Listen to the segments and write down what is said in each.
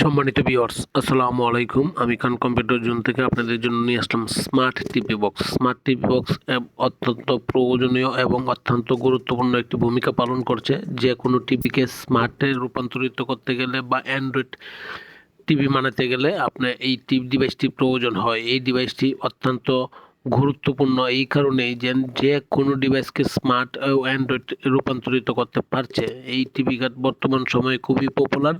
সম্মানিত ভিউয়ার্স, আসসালামু আলাইকুম। আমি খান কম্পিউটার জোন থেকে আপনাদের জন্য নিয়ে আসলাম smart TV box. Smart TV box অত্যন্ত প্রয়োজনীয় এবং অত্যন্ত গুরুত্বপূর্ণ একটি ভূমিকা পালন করছে। যে কোনো টিভিকে স্মার্টে রূপান্তরিত করতে গেলে বা অ্যান্ড্রয়েড টিভি বানাতে গেলে আপনার এই ডিভাইসটি প্রয়োজন হয়। এই ডিভাইসটি অত্যন্ত গুরুত্বপূর্ণ এই কারণেই যে কোনো ডিভাইসকে স্মার্ট ও অ্যান্ড্রয়েড রূপান্তরিত করতে পারছে। এই টিভি বর্তমান সময়ে খুবই পপুলার,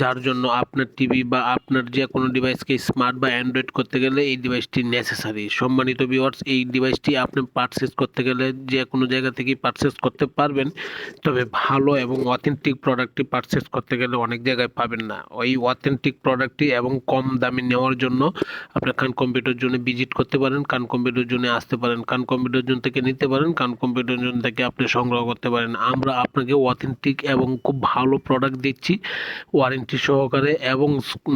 যার জন্য আপনার টিভি বা আপনার যে কোনো ডিভাইসকে স্মার্ট বা অ্যান্ড্রয়েড করতে গেলে এই ডিভাইসটি নেসেসারি। সম্মানিত ভিউয়ার্স, এই ডিভাইসটি আপনি পারচেস করতে গেলে যে কোনো জায়গা থেকেই পারচেস করতে পারবেন, তবে ভালো এবং অথেন্টিক প্রোডাক্টটি পারচেস করতে গেলে অনেক জায়গায় পাবেন না। ওই অথেন্টিক প্রোডাক্টটি এবং কম দামে নেওয়ার জন্য আপনার খান কম্পিউটার জোনে ভিজিট করতে পারেন, খান কম্পিউটার জোনে আসতে পারেন, খান কম্পিউটার জোন থেকে নিতে পারেন, খান কম্পিউটার জোন থেকে আপনি সংগ্রহ করতে পারেন। আমরা আপনাকে অথেন্টিক এবং খুব ভালো প্রোডাক্ট দিচ্ছি, ওয়ারেন্টি সহকারে, এবং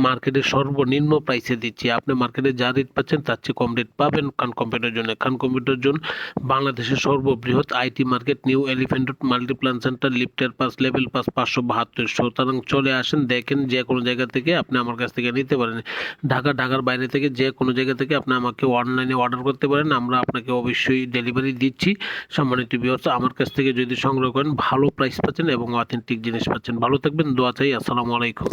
মার্কেটে সর্বনিম্ন প্রাইসে দিচ্ছি। আপনি মার্কেটে যা রেট পাচ্ছেন তার চেয়ে কম রেট পাবেন খান কম্পিউটার জোনে। খান কম্পিউটার জোন বাংলাদেশের সর্ববৃহৎ IT market, new elephant road, Multiplan centre, লিফটের পাস, লেভেল পাস, 572। সুতরাং চলে আসেন, দেখেন, যে কোনো জায়গা থেকে আপনি আমার কাছ থেকে নিতে পারেন। ঢাকার বাইরে থেকে যে কোনো জায়গা থেকে আপনি আমাকে অনলাইনে অর্ডার করতে পারেন, আমরা আপনাকে অবশ্যই ডেলিভারি দিচ্ছি। সম্মানিত ভিউয়ার্স, আমার কাছ থেকে যদি সংগ্রহ করেন ভালো প্রাইস পাচ্ছেন এবং অথেন্টিক জিনিস পাচ্ছেন। ভালো থাকবেন, দোয়া চাই। আসসালামু আলাইকুম।